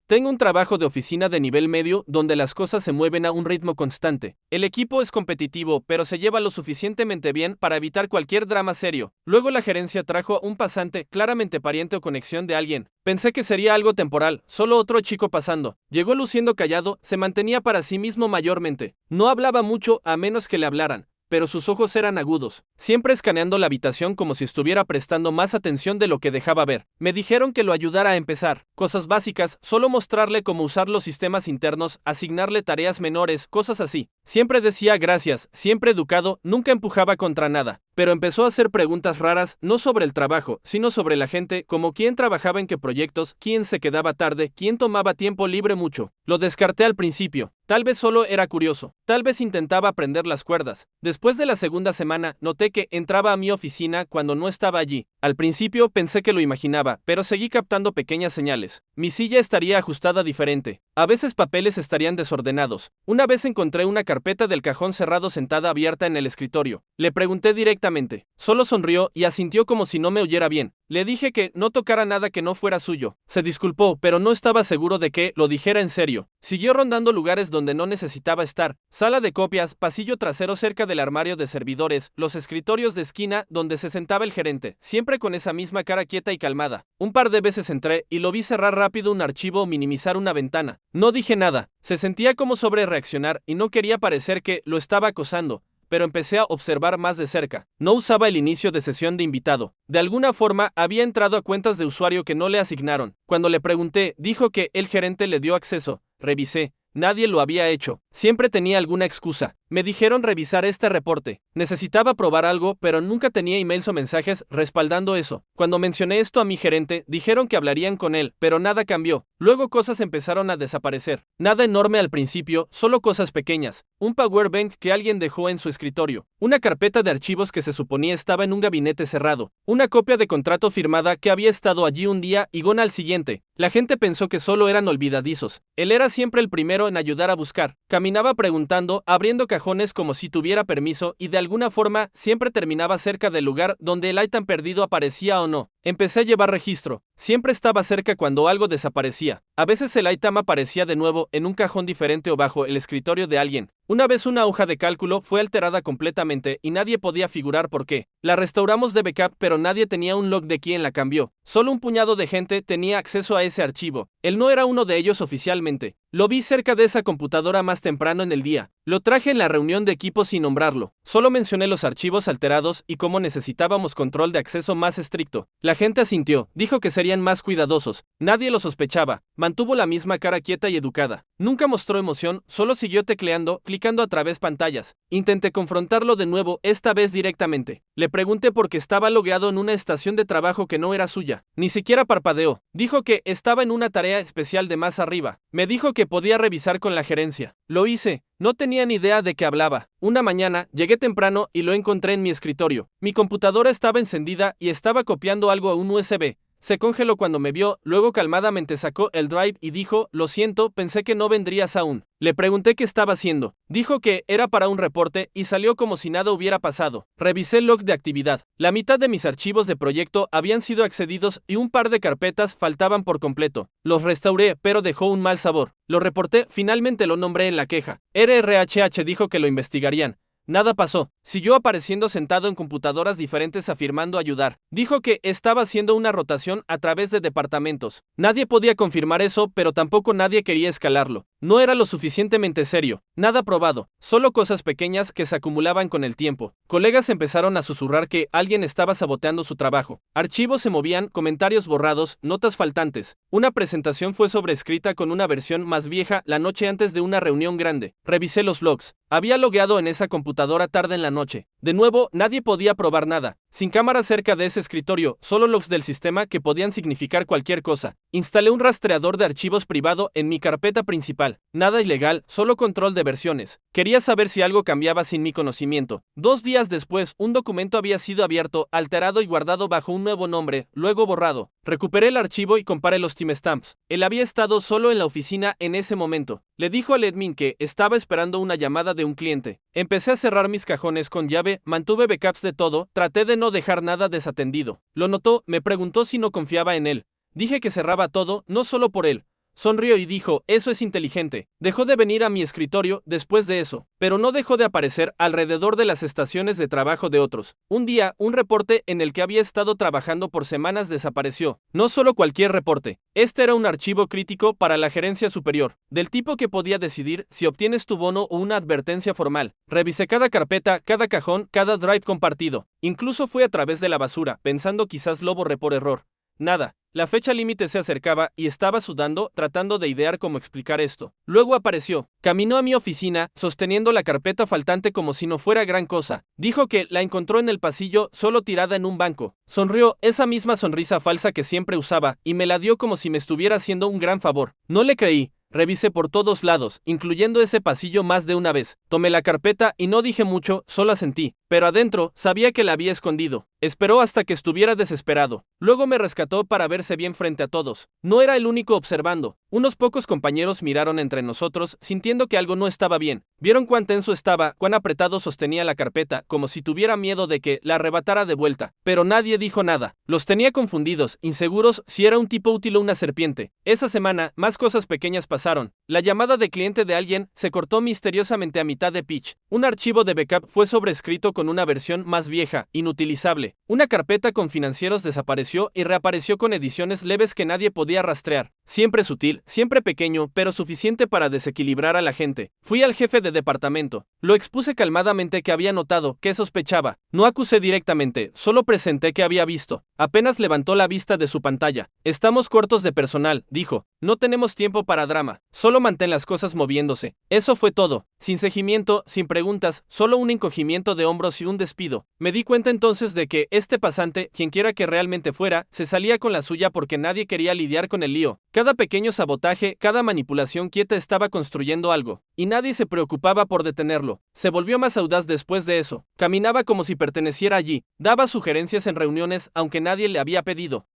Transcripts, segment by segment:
Tengo un trabajo de oficina de nivel medio donde las cosas se mueven a un ritmo constante. El equipo es competitivo, pero se lleva lo suficientemente bien para evitar cualquier drama serio. Luego la gerencia trajo a un pasante, claramente pariente o conexión de alguien. Pensé que sería algo temporal, solo otro chico pasando. Llegó luciendo callado, se mantenía para sí mismo mayormente. No hablaba mucho a menos que le hablaran, pero sus ojos eran agudos, siempre escaneando la habitación como si estuviera prestando más atención de lo que dejaba ver. Me dijeron que lo ayudara a empezar. Cosas básicas, solo mostrarle cómo usar los sistemas internos, asignarle tareas menores, cosas así. Siempre decía gracias, siempre educado, nunca empujaba contra nada. Pero empezó a hacer preguntas raras, no sobre el trabajo, sino sobre la gente, como quién trabajaba en qué proyectos, quién se quedaba tarde, quién tomaba tiempo libre mucho. Lo descarté al principio. Tal vez solo era curioso, tal vez intentaba aprender las cuerdas. Después de la segunda semana, noté que entraba a mi oficina cuando no estaba allí. Al principio pensé que lo imaginaba, pero seguí captando pequeñas señales. Mi silla estaría ajustada diferente. A veces papeles estarían desordenados. Una vez encontré una carpeta del cajón cerrado sentada abierta en el escritorio. Le pregunté directamente. Solo sonrió y asintió como si no me oyera bien. Le dije que no tocara nada que no fuera suyo. Se disculpó, pero no estaba seguro de que lo dijera en serio. Siguió rondando lugares donde no necesitaba estar. Sala de copias, pasillo trasero cerca del armario de servidores, los escritorios de esquina donde se sentaba el gerente, siempre con esa misma cara quieta y calmada. Un par de veces entré y lo vi cerrar rápido un archivo o minimizar una ventana. No dije nada. Se sentía como sobre reaccionar y no quería parecer que lo estaba acosando, pero empecé a observar más de cerca. No usaba el inicio de sesión de invitado. De alguna forma, había entrado a cuentas de usuario que no le asignaron. Cuando le pregunté, dijo que el gerente le dio acceso. Revisé. Nadie lo había hecho. Siempre tenía alguna excusa. Me dijeron revisar este reporte. Necesitaba probar algo, pero nunca tenía emails o mensajes respaldando eso. Cuando mencioné esto a mi gerente, dijeron que hablarían con él, pero nada cambió. Luego cosas empezaron a desaparecer. Nada enorme al principio, solo cosas pequeñas. Un power bank que alguien dejó en su escritorio. Una carpeta de archivos que se suponía estaba en un gabinete cerrado. Una copia de contrato firmada que había estado allí un día y gone al siguiente. La gente pensó que solo eran olvidadizos. Él era siempre el primero en ayudar a buscar. Caminaba preguntando, abriendo cajones como si tuviera permiso y de alguna forma siempre terminaba cerca del lugar donde el item perdido aparecía o no. Empecé a llevar registro. Siempre estaba cerca cuando algo desaparecía. A veces el item aparecía de nuevo en un cajón diferente o bajo el escritorio de alguien. Una vez una hoja de cálculo fue alterada completamente y nadie podía figurar por qué. La restauramos de backup, pero nadie tenía un log de quién la cambió. Solo un puñado de gente tenía acceso a ese archivo. Él no era uno de ellos oficialmente. Lo vi cerca de esa computadora más temprano en el día. Lo traje en la reunión de equipo sin nombrarlo. Solo mencioné los archivos alterados y cómo necesitábamos control de acceso más estricto. La gente asintió. Dijo que serían más cuidadosos. Nadie lo sospechaba. Mantuvo la misma cara quieta y educada. Nunca mostró emoción, solo siguió tecleando, clicando a través pantallas. Intenté confrontarlo de nuevo, esta vez directamente. Le pregunté por qué estaba logueado en una estación de trabajo que no era suya. Ni siquiera parpadeó. Dijo que estaba en una tarea especial de más arriba. Me dijo que podía revisar con la gerencia. Lo hice. No tenía ni idea de qué hablaba. Una mañana, llegué temprano y lo encontré en mi escritorio. Mi computadora estaba encendida y estaba copiando algo a un USB. Se congeló cuando me vio, luego calmadamente sacó el drive y dijo, lo siento, pensé que no vendrías aún. Le pregunté qué estaba haciendo. Dijo que era para un reporte y salió como si nada hubiera pasado. Revisé el log de actividad. La mitad de mis archivos de proyecto habían sido accedidos y un par de carpetas faltaban por completo. Los restauré, pero dejó un mal sabor. Lo reporté, finalmente lo nombré en la queja. RRHH dijo que lo investigarían. Nada pasó. Siguió apareciendo sentado en computadoras diferentes afirmando ayudar. Dijo que estaba haciendo una rotación a través de departamentos. Nadie podía confirmar eso, pero tampoco nadie quería escalarlo. No era lo suficientemente serio. Nada probado. Solo cosas pequeñas que se acumulaban con el tiempo. Colegas empezaron a susurrar que alguien estaba saboteando su trabajo. Archivos se movían, comentarios borrados, notas faltantes. Una presentación fue sobrescrita con una versión más vieja la noche antes de una reunión grande. Revisé los logs. Había logueado en esa computadora tarde en la noche. De nuevo, nadie podía probar nada. Sin cámara cerca de ese escritorio, solo logs del sistema que podían significar cualquier cosa. Instalé un rastreador de archivos privado en mi carpeta principal. Nada ilegal, solo control de versiones. Quería saber si algo cambiaba sin mi conocimiento. 2 días después, un documento había sido abierto, alterado y guardado bajo un nuevo nombre, luego borrado. Recuperé el archivo y comparé los timestamps. Él había estado solo en la oficina en ese momento. Le dijo al admin que estaba esperando una llamada de un cliente. Empecé a cerrar mis cajones con llave, mantuve backups de todo, traté de no dejar nada desatendido. Lo notó, me preguntó si no confiaba en él. Dije que cerraba todo, no solo por él. Sonrió y dijo, eso es inteligente. Dejó de venir a mi escritorio después de eso, pero no dejó de aparecer alrededor de las estaciones de trabajo de otros. Un día, un reporte en el que había estado trabajando por semanas desapareció. No solo cualquier reporte. Este era un archivo crítico para la gerencia superior, del tipo que podía decidir si obtienes tu bono o una advertencia formal. Revisé cada carpeta, cada cajón, cada drive compartido. Incluso fui a través de la basura, pensando quizás lo borré por error. Nada. La fecha límite se acercaba y estaba sudando, tratando de idear cómo explicar esto. Luego apareció. Caminó a mi oficina, sosteniendo la carpeta faltante como si no fuera gran cosa. Dijo que la encontró en el pasillo, solo tirada en un banco. Sonrió, esa misma sonrisa falsa que siempre usaba, y me la dio como si me estuviera haciendo un gran favor. No le creí. Revisé por todos lados, incluyendo ese pasillo más de una vez. Tomé la carpeta y no dije mucho, solo asentí. Pero adentro, sabía que la había escondido. Esperó hasta que estuviera desesperado. Luego me rescató para verse bien frente a todos. No era el único observando. Unos pocos compañeros miraron entre nosotros, sintiendo que algo no estaba bien. Vieron cuán tenso estaba, cuán apretado sostenía la carpeta, como si tuviera miedo de que la arrebatara de vuelta. Pero nadie dijo nada. Los tenía confundidos, inseguros si era un tipo útil o una serpiente. Esa semana, más cosas pequeñas pasaron. La llamada de cliente de alguien se cortó misteriosamente a mitad de pitch. Un archivo de backup fue sobrescrito con una versión más vieja, inutilizable. Una carpeta con financieros desapareció y reapareció con ediciones leves que nadie podía rastrear. Siempre sutil, siempre pequeño, pero suficiente para desequilibrar a la gente. Fui al jefe de departamento. Lo expuse calmadamente que había notado, que sospechaba. No acusé directamente, solo presenté que había visto. Apenas levantó la vista de su pantalla. Estamos cortos de personal, dijo. No tenemos tiempo para drama. Solo mantén las cosas moviéndose. Eso fue todo. Sin seguimiento, sin preguntas, solo un encogimiento de hombros y un despido. Me di cuenta entonces de que este pasante, quienquiera que realmente fuera, se salía con la suya porque nadie quería lidiar con el lío. Cada pequeño sabotaje, cada manipulación quieta estaba construyendo algo, y nadie se preocupaba por detenerlo. Se volvió más audaz después de eso. Caminaba como si perteneciera allí, daba sugerencias en reuniones aunque nadie le había pedido.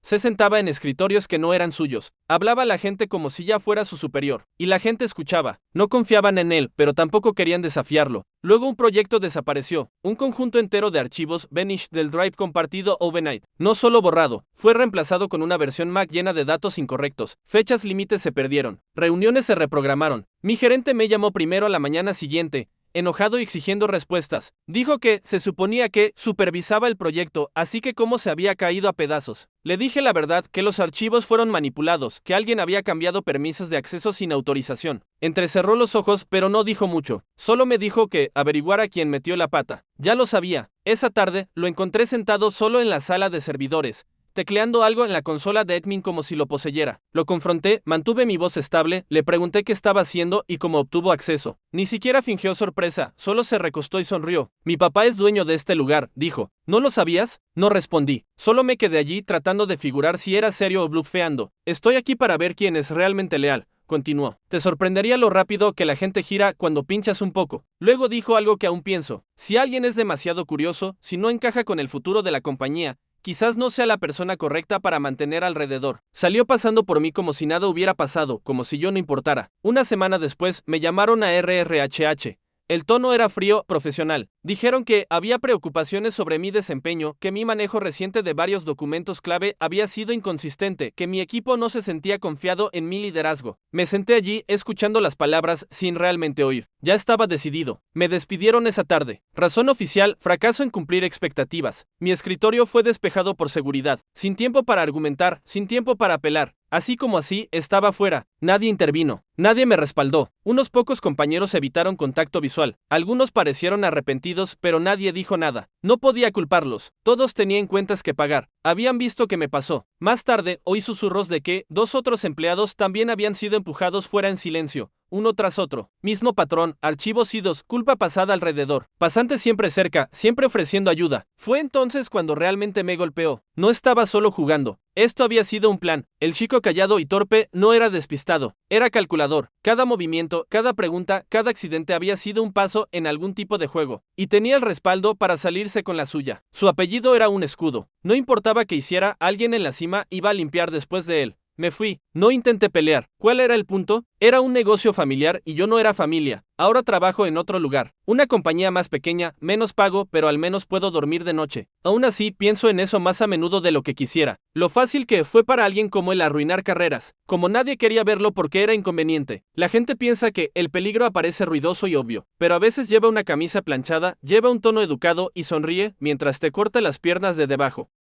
Se sentaba en escritorios que no eran suyos. Hablaba a la gente como si ya fuera su superior. Y la gente escuchaba. No confiaban en él, pero tampoco querían desafiarlo. Luego un proyecto desapareció. Un conjunto entero de archivos vanished del drive compartido overnight. No solo borrado, fue reemplazado con una versión Mac llena de datos incorrectos. Fechas límites se perdieron. Reuniones se reprogramaron. Mi gerente me llamó primero a la mañana siguiente, enojado y exigiendo respuestas. Dijo que se suponía que supervisaba el proyecto, así que cómo se había caído a pedazos. Le dije la verdad, que los archivos fueron manipulados, que alguien había cambiado permisos de acceso sin autorización. Entrecerró los ojos, pero no dijo mucho. Solo me dijo que averiguara quién metió la pata. Ya lo sabía. Esa tarde, lo encontré sentado solo en la sala de servidores, tecleando algo en la consola de admin como si lo poseyera. Lo confronté, mantuve mi voz estable, le pregunté qué estaba haciendo y cómo obtuvo acceso. Ni siquiera fingió sorpresa, solo se recostó y sonrió. Mi papá es dueño de este lugar, dijo. ¿No lo sabías? No respondí. Solo me quedé allí tratando de figurar si era serio o blufeando. Estoy aquí para ver quién es realmente leal. Continuó. Te sorprendería lo rápido que la gente gira cuando pinchas un poco. Luego dijo algo que aún pienso. Si alguien es demasiado curioso, si no encaja con el futuro de la compañía, quizás no sea la persona correcta para mantener alrededor. Salió pasando por mí como si nada hubiera pasado, como si yo no importara. Una semana después, me llamaron a RRHH. El tono era frío, profesional. Dijeron que había preocupaciones sobre mi desempeño, que mi manejo reciente de varios documentos clave había sido inconsistente, que mi equipo no se sentía confiado en mi liderazgo. Me senté allí, escuchando las palabras, sin realmente oír. Ya estaba decidido. Me despidieron esa tarde. Razón oficial, fracaso en cumplir expectativas. Mi escritorio fue despejado por seguridad. Sin tiempo para argumentar, sin tiempo para apelar. Así como así, estaba fuera. Nadie intervino. Nadie me respaldó. Unos pocos compañeros evitaron contacto visual. Algunos parecieron arrepentidos, pero nadie dijo nada. No podía culparlos. Todos tenían cuentas que pagar. Habían visto qué me pasó. Más tarde, oí susurros de que 2 otros empleados también habían sido empujados fuera en silencio. Uno tras otro. Mismo patrón, archivos idos, culpa pasada alrededor. Pasante siempre cerca, siempre ofreciendo ayuda. Fue entonces cuando realmente me golpeó. No estaba solo jugando. Esto había sido un plan. El chico callado y torpe no era despistado, era calculador. Cada movimiento, cada pregunta, cada accidente había sido un paso en algún tipo de juego. Y tenía el respaldo para salirse con la suya. Su apellido era un escudo. No importaba qué hiciera, alguien en la cima iba a limpiar después de él. Me fui. No intenté pelear. ¿Cuál era el punto? Era un negocio familiar y yo no era familia. Ahora trabajo en otro lugar. Una compañía más pequeña, menos pago, pero al menos puedo dormir de noche. Aún así, pienso en eso más a menudo de lo que quisiera. Lo fácil que fue para alguien como él arruinar carreras. Como nadie quería verlo porque era inconveniente. La gente piensa que el peligro aparece ruidoso y obvio. Pero a veces lleva una camisa planchada, lleva un tono educado y sonríe mientras te corta las piernas de debajo.